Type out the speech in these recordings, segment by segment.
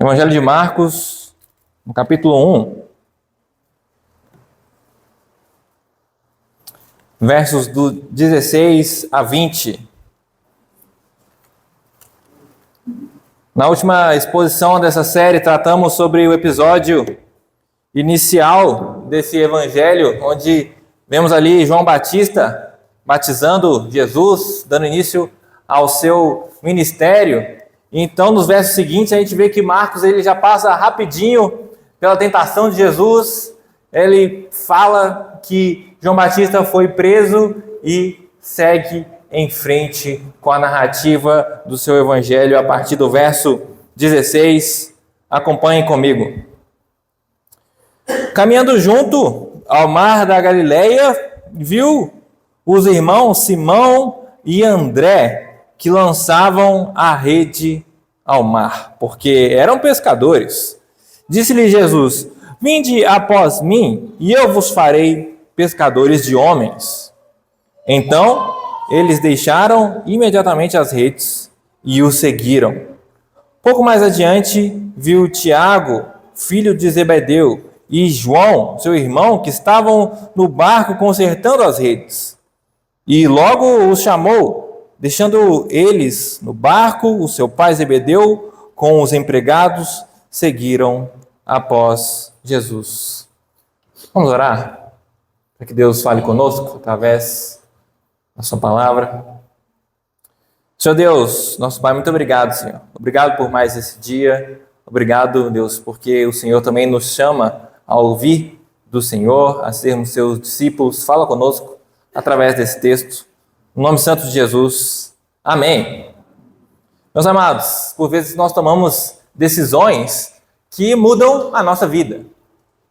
Evangelho de Marcos, no capítulo 1, versos do 16 a 20. Na última exposição dessa série, tratamos sobre o episódio inicial desse evangelho, onde vemos ali João Batista batizando Jesus, dando início ao seu ministério. Então, nos versos seguintes, a gente vê que Marcos ele já passa rapidinho pela tentação de Jesus. Ele fala que João Batista foi preso e segue em frente com a narrativa do seu evangelho a partir do verso 16. Acompanhem comigo. Caminhando junto ao mar da Galileia, viu os irmãos Simão e André, que lançavam a rede ao mar, porque eram pescadores. Disse-lhe Jesus: vinde após mim, e eu vos farei pescadores de homens. Então, eles deixaram imediatamente as redes e o seguiram. Pouco mais adiante, viu Tiago, filho de Zebedeu, e João, seu irmão, que estavam no barco consertando as redes. E logo os chamou. Deixando eles no barco, o seu pai Zebedeu, com os empregados, seguiram após Jesus. Vamos orar? Para que Deus fale conosco através da sua palavra. Senhor Deus, nosso Pai, muito obrigado, Senhor. Obrigado por mais esse dia. Obrigado, Deus, porque o Senhor também nos chama a ouvir do Senhor, a sermos seus discípulos. Fala conosco através desse texto. No nome santo de Jesus. Amém. Meus amados, por vezes nós tomamos decisões que mudam a nossa vida.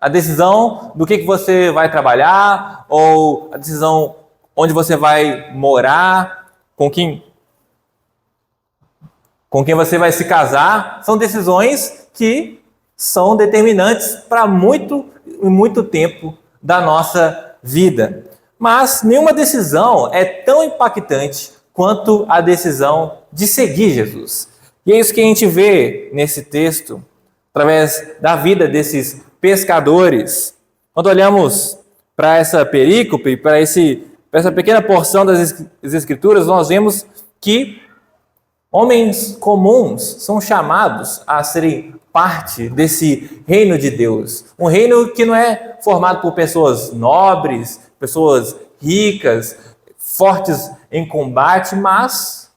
A decisão do que você vai trabalhar, ou a decisão onde você vai morar, com quem você vai se casar, são decisões que são determinantes para muito tempo da nossa vida. Mas nenhuma decisão é tão impactante quanto a decisão de seguir Jesus. E é isso que a gente vê nesse texto, através da vida desses pescadores. Quando olhamos para essa perícope, para essa pequena porção das Escrituras, nós vemos que homens comuns são chamados a serem parte desse reino de Deus. Um reino que não é formado por pessoas nobres, pessoas ricas, fortes em combate, mas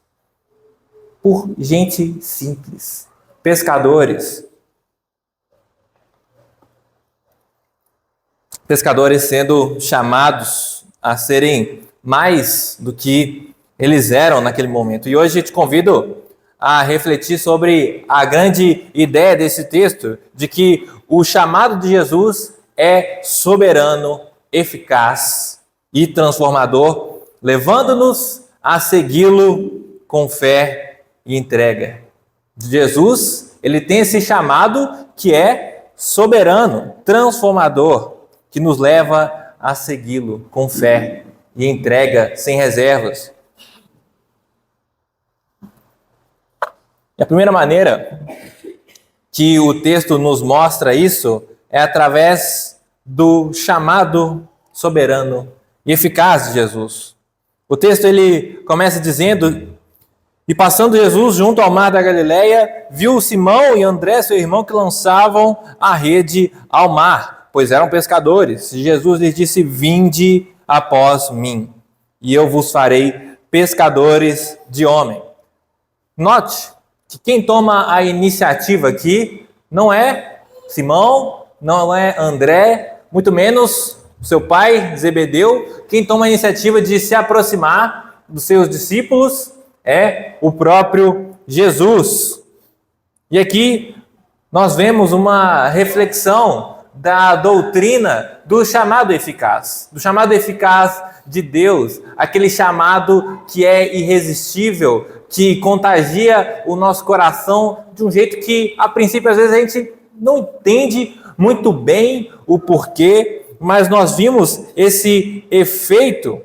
por gente simples, pescadores. Pescadores sendo chamados a serem mais do que eles eram naquele momento. E hoje eu te convido a refletir sobre a grande ideia desse texto, de que o chamado de Jesus é soberano, eficaz e transformador, levando-nos a segui-lo com fé e entrega. Jesus, ele tem esse chamado que é soberano, transformador, que nos leva a segui-lo com fé e entrega sem reservas. E a primeira maneira que o texto nos mostra isso é através do chamado soberano e eficaz de Jesus. O texto ele começa dizendo: e passando Jesus junto ao mar da Galileia, viu Simão e André, seu irmão, que lançavam a rede ao mar, pois eram pescadores. E Jesus lhes disse: vinde após mim, e eu vos farei pescadores de homem. Note que quem toma a iniciativa aqui não é Simão, não é André, muito menos seu pai Zebedeu. Quem toma a iniciativa de se aproximar dos seus discípulos é o próprio Jesus. E aqui nós vemos uma reflexão da doutrina do chamado eficaz de Deus, aquele chamado que é irresistível, que contagia o nosso coração de um jeito que, a princípio, às vezes a gente não entende muito bem o porquê, mas nós vimos esse efeito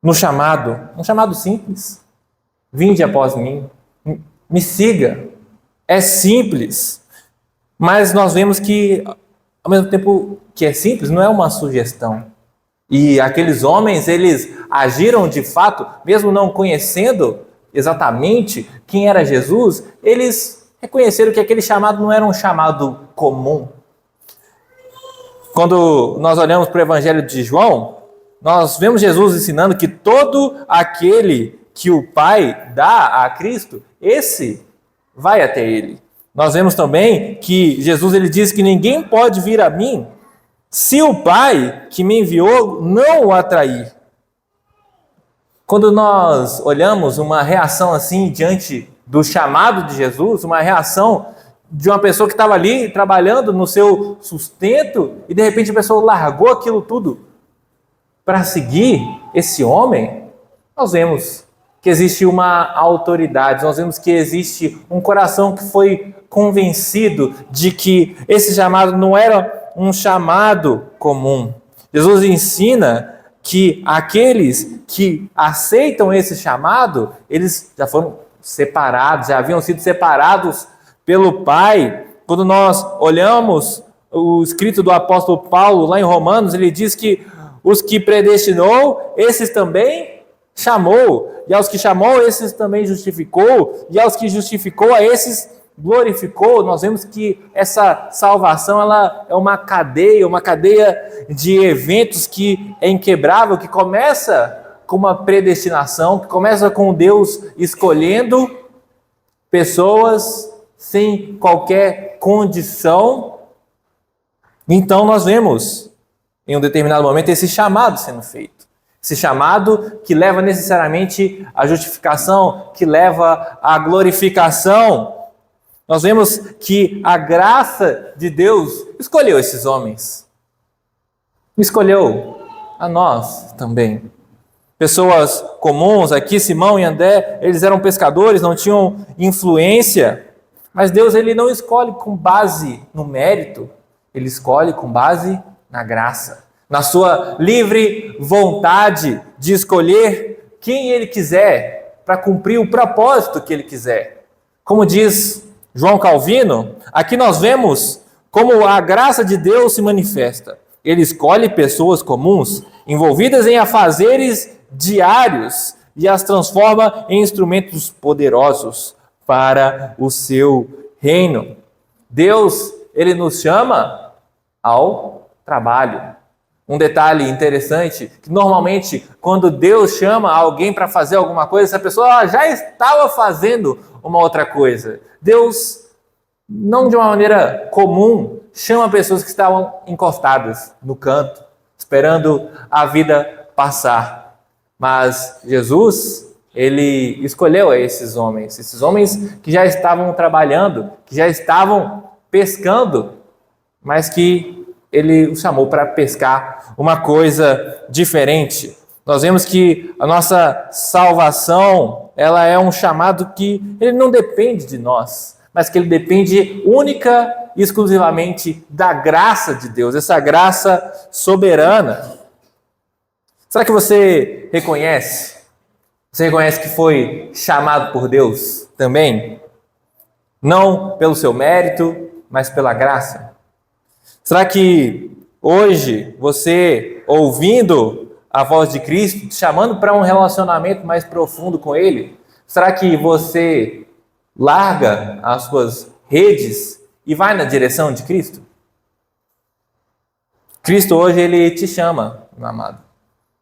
no chamado, um chamado simples: vinde após mim, me siga, É simples, mas nós vemos que, ao mesmo tempo que é simples, não é uma sugestão. E aqueles homens, eles agiram de fato, mesmo não conhecendo exatamente quem era Jesus, eles reconheceram que aquele chamado não era um chamado comum. Quando nós olhamos para o Evangelho de João, nós vemos Jesus ensinando que todo aquele que o Pai dá a Cristo, esse vai até ele. Nós vemos também que Jesus ele diz que ninguém pode vir a mim se o Pai que me enviou não o atrair. Quando nós olhamos uma reação assim diante do chamado de Jesus, uma reação de uma pessoa que estava ali trabalhando no seu sustento e de repente a pessoa largou aquilo tudo para seguir esse homem, nós vemos que existe uma autoridade, nós vemos que existe um coração que foi convencido de que esse chamado não era um chamado comum. Jesus ensina que aqueles que aceitam esse chamado, eles já foram separados, já haviam sido separados pelo Pai. Quando nós olhamos o escrito do apóstolo Paulo lá em Romanos, ele diz que os que predestinou, esses também chamou, e aos que chamou, esses também justificou, e aos que justificou, a esses glorificou. Nós vemos que essa salvação ela é uma cadeia de eventos que é inquebrável, que começa com uma predestinação, que começa com Deus escolhendo pessoas sem qualquer condição. Então nós vemos em um determinado momento esse chamado sendo feito. Esse chamado que leva necessariamente à justificação, que leva à glorificação. Nós vemos que a graça de Deus escolheu esses homens. Escolheu a nós também. Pessoas comuns, aqui Simão e André, eles eram pescadores, não tinham influência. Mas Deus ele não escolhe com base no mérito, ele escolhe com base na graça. Na sua livre vontade de escolher quem ele quiser para cumprir o propósito que ele quiser. Como diz João Calvino, aqui nós vemos como a graça de Deus se manifesta. Ele escolhe pessoas comuns, envolvidas em afazeres diários, e as transforma em instrumentos poderosos para o seu reino. Deus, ele nos chama ao trabalho. Um detalhe interessante, que normalmente quando Deus chama alguém para fazer alguma coisa, essa pessoa já estava fazendo uma outra coisa. Deus, não de uma maneira comum, chama pessoas que estavam encostadas no canto, esperando a vida passar. Mas Jesus, ele escolheu esses homens que já estavam trabalhando, que já estavam pescando, mas que ele os chamou para pescar uma coisa diferente. Nós vemos que a nossa salvação, ela é um chamado que ele não depende de nós, mas que ele depende única e exclusivamente da graça de Deus, essa graça soberana. Será que você reconhece? Você reconhece que foi chamado por Deus também? Não pelo seu mérito, mas pela graça? Será que hoje você, ouvindo a voz de Cristo, te chamando para um relacionamento mais profundo com Ele, será que você larga as suas redes e vai na direção de Cristo? Cristo hoje, Ele te chama, meu amado,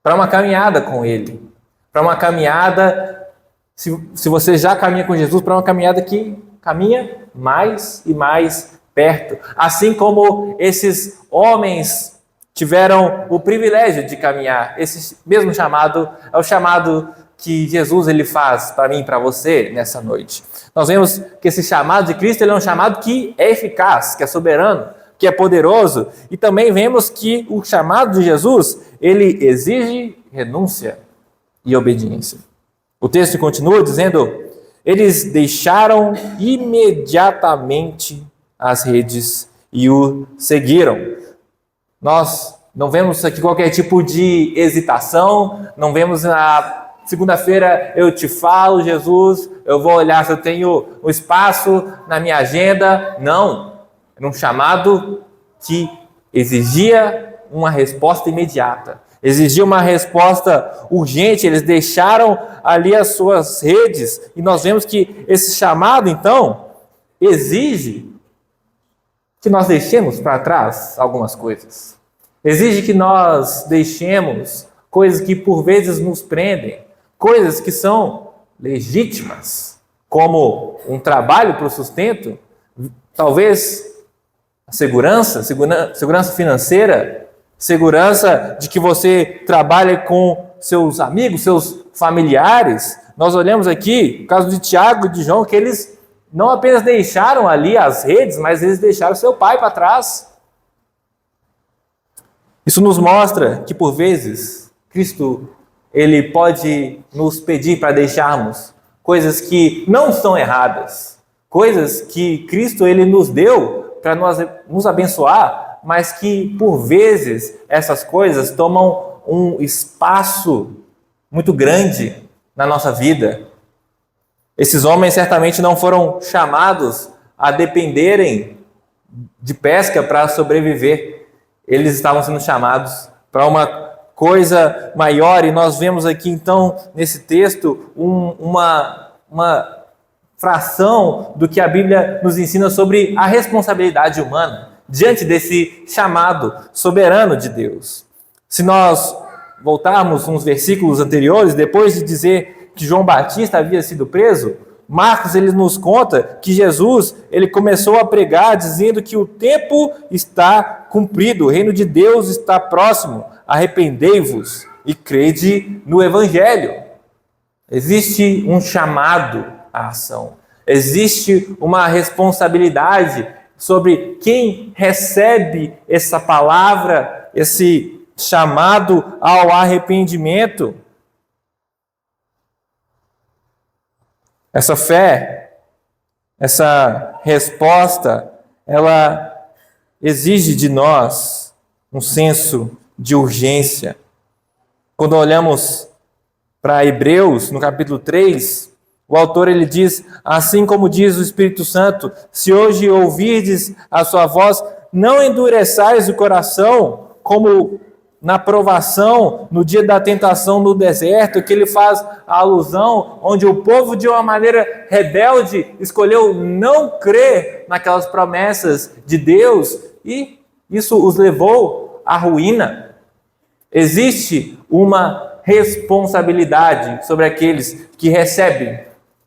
para uma caminhada com Ele, para uma caminhada, se você já caminha com Jesus, para uma caminhada que caminha mais e mais perto. Assim como esses homens tiveram o privilégio de caminhar, esse mesmo chamado é o chamado que Jesus ele faz para mim e para você nessa noite. Nós vemos que esse chamado de Cristo ele é um chamado que é eficaz, que é soberano, que é poderoso, e também vemos que o chamado de Jesus ele exige renúncia e obediência. O texto continua dizendo: eles deixaram imediatamente as redes e o seguiram. Nós não vemos aqui qualquer tipo de hesitação, não vemos na segunda-feira eu te falo, Jesus, eu vou olhar se eu tenho o espaço na minha agenda. Não, era um chamado que exigia uma resposta imediata, exigia uma resposta urgente. Eles deixaram ali as suas redes, e nós vemos que esse chamado, então, exige que nós deixemos para trás algumas coisas. Exige que nós deixemos coisas que por vezes nos prendem, coisas que são legítimas, como um trabalho para o sustento, talvez a segurança financeira, segurança de que você trabalhe com seus amigos, seus familiares. Nós olhamos aqui, no caso de Tiago e de João, que eles não apenas deixaram ali as redes, mas eles deixaram seu pai para trás. Isso nos mostra que, por vezes, Cristo, ele pode nos pedir para deixarmos coisas que não são erradas, coisas que Cristo, ele nos deu para nos abençoar, mas que, por vezes, essas coisas tomam um espaço muito grande na nossa vida. Esses homens certamente não foram chamados a dependerem de pesca para sobreviver. Eles estavam sendo chamados para uma coisa maior, e nós vemos aqui, então, nesse texto, uma fração do que a Bíblia nos ensina sobre a responsabilidade humana diante desse chamado soberano de Deus. Se nós voltarmos uns versículos anteriores, depois de dizer que João Batista havia sido preso, Marcos, ele nos conta que Jesus, ele começou a pregar dizendo que o tempo está cumprido, o reino de Deus está próximo, arrependei-vos e crede no Evangelho. Existe um chamado à ação, existe uma responsabilidade sobre quem recebe essa palavra, esse chamado ao arrependimento. Essa fé, essa resposta, ela exige de nós um senso de urgência. Quando olhamos para Hebreus, no capítulo 3, o autor ele diz: assim como diz o Espírito Santo, se hoje ouvirdes a sua voz, não endureçais o coração, como na provação, no dia da tentação no deserto, que ele faz a alusão, onde o povo de uma maneira rebelde escolheu não crer naquelas promessas de Deus, e isso os levou à ruína. Existe uma responsabilidade sobre aqueles que recebem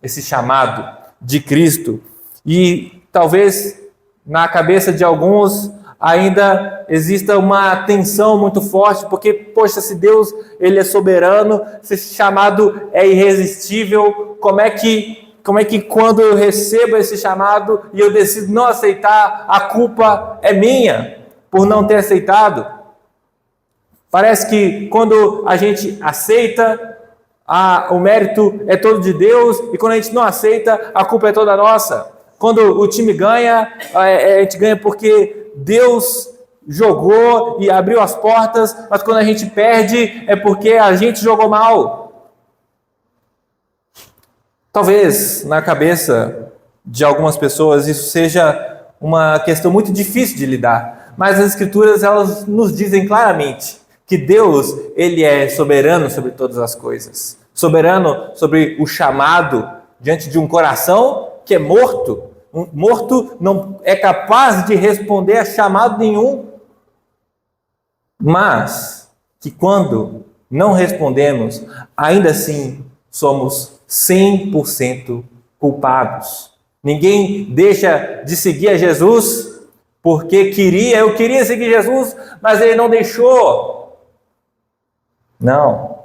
esse chamado de Cristo, e talvez na cabeça de alguns ainda exista uma tensão muito forte, porque, poxa, se Deus ele é soberano, se esse chamado é irresistível, como é que quando eu recebo esse chamado e eu decido não aceitar, a culpa é minha por não ter aceitado? Parece que quando a gente aceita, o mérito é todo de Deus, e quando a gente não aceita, a culpa é toda nossa. Quando o time ganha, a gente ganha porque Deus jogou e abriu as portas, mas quando a gente perde, é porque a gente jogou mal. Talvez na cabeça de algumas pessoas isso seja uma questão muito difícil de lidar, mas as Escrituras elas nos dizem claramente que Deus ele é soberano sobre todas as coisas, soberano sobre o chamado diante de um coração que é morto. Um morto não é capaz de responder a chamado nenhum, mas que quando não respondemos, ainda assim somos 100% culpados. Ninguém deixa de seguir a Jesus porque eu queria seguir Jesus, mas ele não deixou. Não.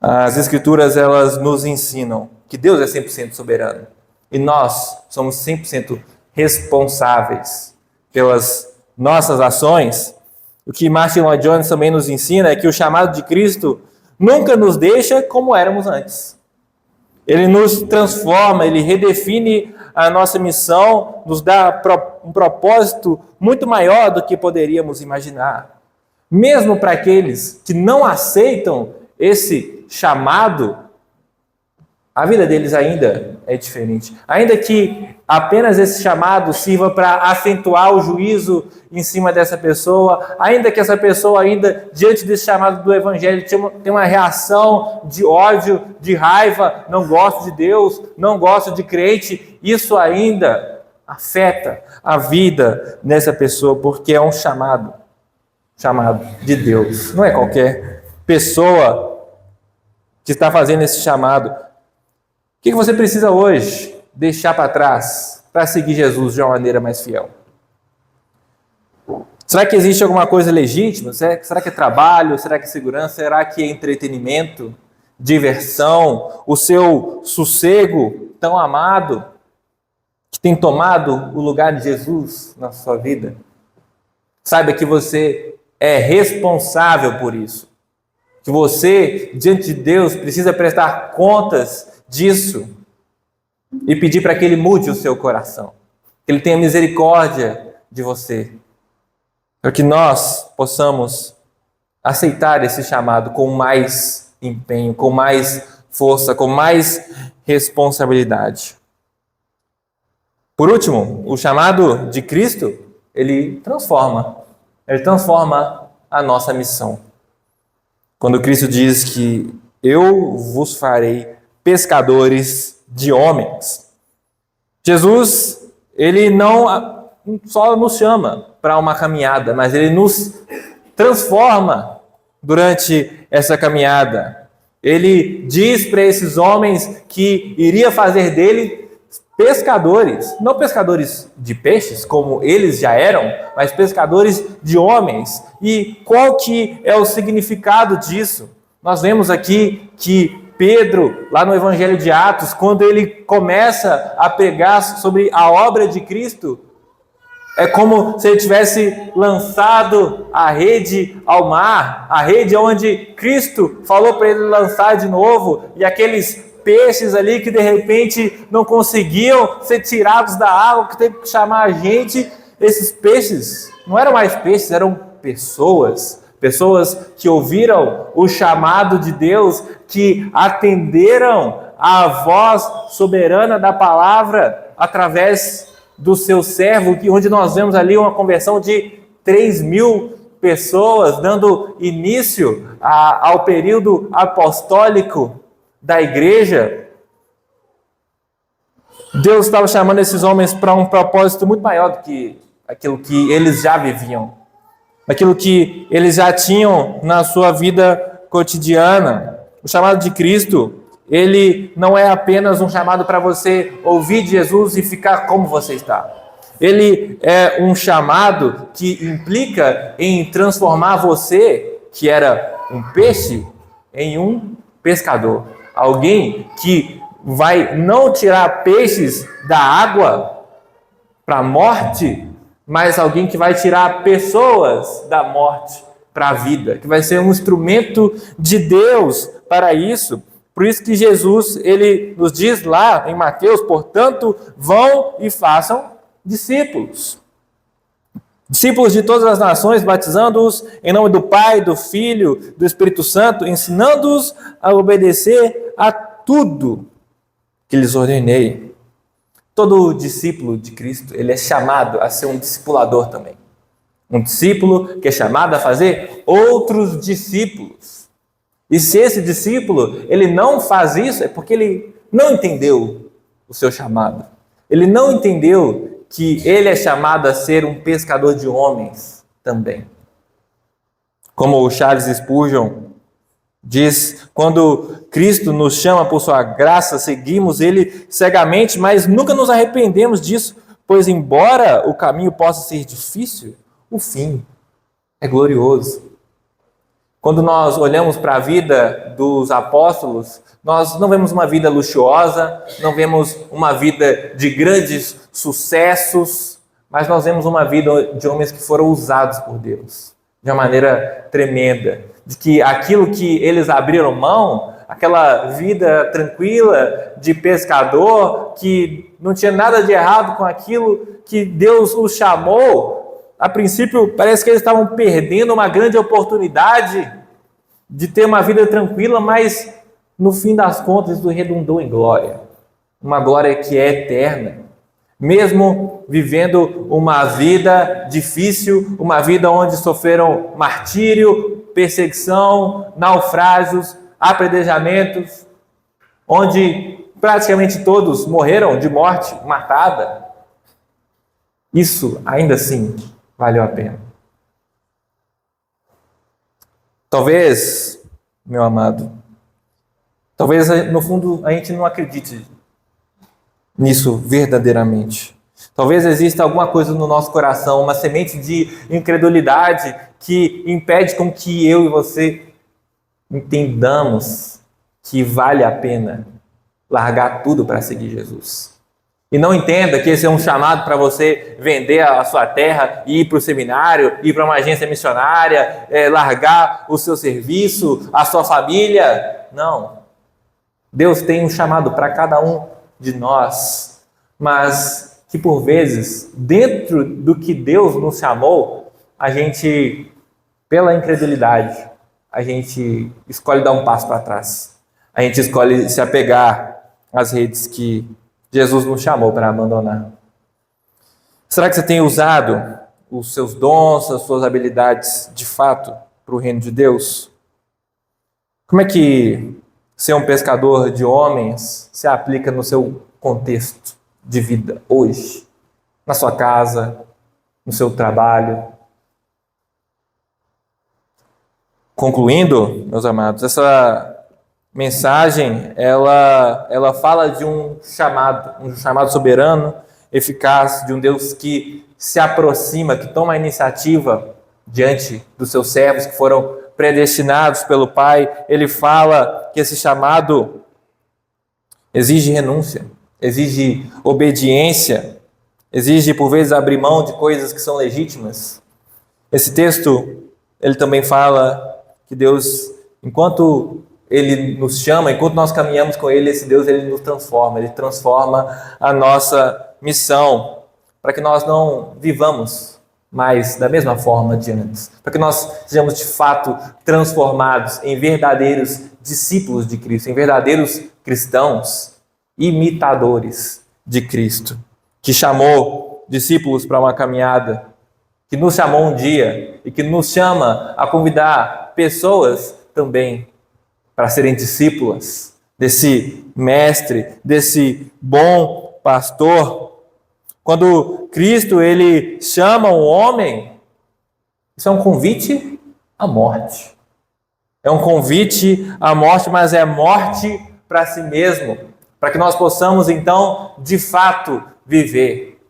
As Escrituras elas nos ensinam que Deus é 100% soberano. E nós somos 100% responsáveis pelas nossas ações. O que Martin Lloyd Jones também nos ensina é que o chamado de Cristo nunca nos deixa como éramos antes. Ele nos transforma, ele redefine a nossa missão, nos dá um propósito muito maior do que poderíamos imaginar. Mesmo para aqueles que não aceitam esse chamado, a vida deles ainda é diferente. Ainda que apenas esse chamado sirva para acentuar o juízo em cima dessa pessoa, ainda que essa pessoa ainda, diante desse chamado do Evangelho, tenha uma reação de ódio, de raiva, não gosto de Deus, não gosto de crente, isso ainda afeta a vida dessa pessoa, porque é um chamado de Deus. Não é qualquer pessoa que está fazendo esse chamado. O que você precisa hoje deixar para trás para seguir Jesus de uma maneira mais fiel? Será que existe alguma coisa legítima? Será que é trabalho? Será que é segurança? Será que é entretenimento? Diversão? O seu sossego tão amado que tem tomado o lugar de Jesus na sua vida? Saiba que você é responsável por isso. Que você, diante de Deus, precisa prestar contas disso e pedir para que Ele mude o seu coração, que Ele tenha misericórdia de você, para que nós possamos aceitar esse chamado com mais empenho, com mais força, com mais responsabilidade. Por último, o chamado de Cristo, ele transforma a nossa missão. Quando Cristo diz que eu vos farei pescadores de homens. Jesus, ele não só nos chama para uma caminhada, mas ele nos transforma durante essa caminhada. Ele diz para esses homens que iria fazer dele pescadores, não pescadores de peixes, como eles já eram, mas pescadores de homens. E qual que é o significado disso? Nós vemos aqui que Pedro, lá no Evangelho de Atos, quando ele começa a pregar sobre a obra de Cristo, é como se ele tivesse lançado a rede ao mar, a rede onde Cristo falou para ele lançar de novo, e aqueles peixes ali que de repente não conseguiam ser tirados da água, que teve que chamar a gente, esses peixes não eram mais peixes, eram pessoas que ouviram o chamado de Deus, que atenderam à voz soberana da palavra através do seu servo, onde nós vemos ali uma conversão de 3.000 pessoas, dando início ao período apostólico da igreja. Deus estava chamando esses homens para um propósito muito maior do que aquilo que eles já viviam, aquilo que eles já tinham na sua vida cotidiana. O chamado de Cristo, ele não é apenas um chamado para você ouvir de Jesus e ficar como você está. Ele é um chamado que implica em transformar você, que era um peixe, em um pescador. Alguém que vai não tirar peixes da água para a morte, mas alguém que vai tirar pessoas da morte para a vida, que vai ser um instrumento de Deus para isso. Por isso que Jesus, ele nos diz lá em Mateus, portanto, vão e façam discípulos. Discípulos de todas as nações, batizando-os em nome do Pai, do Filho, do Espírito Santo, ensinando-os a obedecer a tudo que lhes ordenei. Todo discípulo de Cristo, ele é chamado a ser um discipulador também. Um discípulo que é chamado a fazer outros discípulos. E se esse discípulo, ele não faz isso, é porque ele não entendeu o seu chamado. Ele não entendeu que ele é chamado a ser um pescador de homens também. Como o Charles Spurgeon diz, quando Cristo nos chama por sua graça, seguimos Ele cegamente, mas nunca nos arrependemos disso, pois embora o caminho possa ser difícil, o fim é glorioso. Quando nós olhamos para a vida dos apóstolos, nós não vemos uma vida luxuosa, não vemos uma vida de grandes sucessos, mas nós vemos uma vida de homens que foram usados por Deus de uma maneira tremenda, de que aquilo que eles abriram mão, aquela vida tranquila de pescador, que não tinha nada de errado com aquilo que Deus os chamou, a princípio parece que eles estavam perdendo uma grande oportunidade de ter uma vida tranquila, mas no fim das contas, isso redundou em glória. Uma glória que é eterna. Mesmo vivendo uma vida difícil, uma vida onde sofreram martírio, perseguição, naufrágios, apedrejamentos, onde praticamente todos morreram de morte matada, isso ainda assim valeu a pena. Talvez, meu amado, talvez no fundo a gente não acredite nisso verdadeiramente. Talvez exista alguma coisa no nosso coração, uma semente de incredulidade que impede com que eu e você entendamos que vale a pena largar tudo para seguir Jesus. E não entenda que esse é um chamado para você vender a sua terra e ir para o seminário, ir para uma agência missionária, largar o seu serviço, a sua família. Não. Deus tem um chamado para cada um de nós, mas que por vezes, dentro do que Deus nos chamou, a gente, pela incredulidade, a gente escolhe dar um passo para trás. A gente escolhe se apegar às redes que Jesus nos chamou para abandonar. Será que você tem usado os seus dons, as suas habilidades, de fato, para o reino de Deus? Como é que ser um pescador de homens se aplica no seu contexto de vida hoje? Na sua casa, no seu trabalho? Concluindo, meus amados, essa mensagem, ela fala de um chamado soberano, eficaz, de um Deus que se aproxima, que toma a iniciativa diante dos seus servos que foram predestinados pelo Pai. Ele fala que esse chamado exige renúncia, exige obediência, exige por vezes abrir mão de coisas que são legítimas. Esse texto, ele também fala que Deus, enquanto Ele nos chama, enquanto nós caminhamos com Ele, esse Deus, Ele nos transforma, Ele transforma a nossa missão, para que nós não vivamos mais da mesma forma de antes, para que nós sejamos de fato transformados em verdadeiros discípulos de Cristo, em verdadeiros cristãos, imitadores de Cristo, que chamou discípulos para uma caminhada, que nos chamou um dia e que nos chama a convidar pessoas também para serem discípulas desse mestre, desse bom pastor. Quando Cristo ele chama um homem, isso é um convite à morte. É um convite à morte, mas é morte para si mesmo, para que nós possamos então, de fato, viver.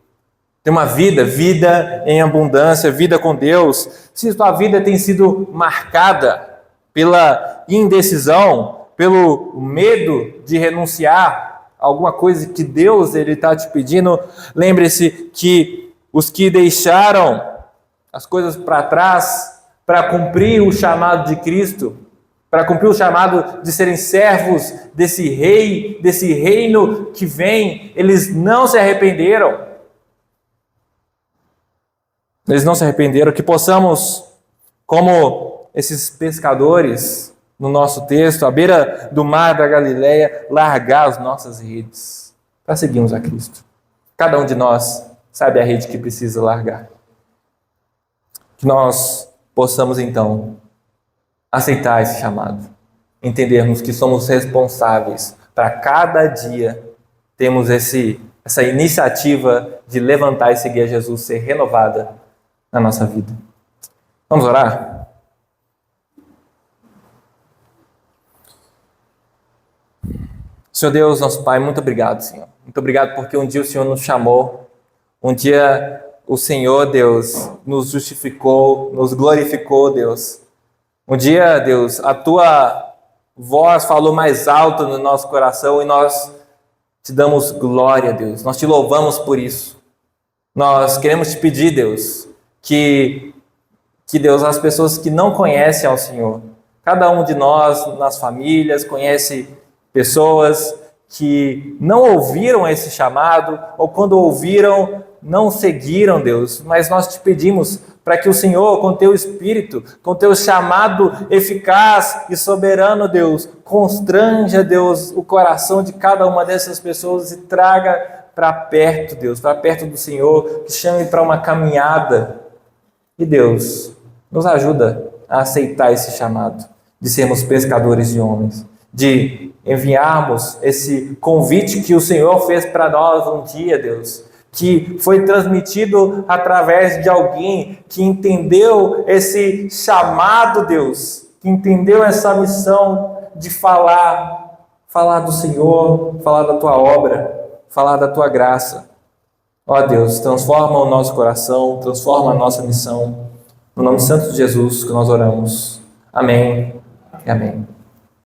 Ter uma vida em abundância, vida com Deus. Se sua vida tem sido marcada pela indecisão, pelo medo de renunciar a alguma coisa que Deus está te pedindo, lembre-se que os que deixaram as coisas para trás para cumprir o chamado de Cristo, para cumprir o chamado de serem servos desse rei, desse reino que vem, eles não se arrependeram. Eles não se arrependeram. Que possamos, como esses pescadores no nosso texto, à beira do mar da Galileia, largar as nossas redes para seguirmos a Cristo. Cada um de nós sabe a rede que precisa largar. Que nós possamos então aceitar esse chamado, entendermos que somos responsáveis para cada dia termos essa iniciativa de levantar e seguir a Jesus, ser renovada na nossa vida. Vamos orar? Senhor Deus, nosso Pai, muito obrigado, Senhor. Muito obrigado porque um dia o Senhor nos chamou, um dia o Senhor, Deus, nos justificou, nos glorificou, Deus. Um dia, Deus, a Tua voz falou mais alto no nosso coração e nós te damos glória, Deus. Nós te louvamos por isso. Nós queremos te pedir, Deus, que Deus, as pessoas que não conhecem ao Senhor, cada um de nós, nas famílias, conhece pessoas que não ouviram esse chamado, ou quando ouviram, não seguiram, Deus. Mas nós te pedimos para que o Senhor, com teu Espírito, com teu chamado eficaz e soberano, Deus, constranja, Deus, o coração de cada uma dessas pessoas e traga para perto, Deus, para perto do Senhor, que chame para uma caminhada. E Deus, nos ajuda a aceitar esse chamado, de sermos pescadores de homens, de enviarmos esse convite que o Senhor fez para nós um dia, Deus, que foi transmitido através de alguém que entendeu esse chamado, Deus, que entendeu essa missão de falar do Senhor, falar da Tua obra, falar da Tua graça. Ó Deus, transforma o nosso coração, transforma a nossa missão. No nome santo de Jesus que nós oramos. Amém e amém.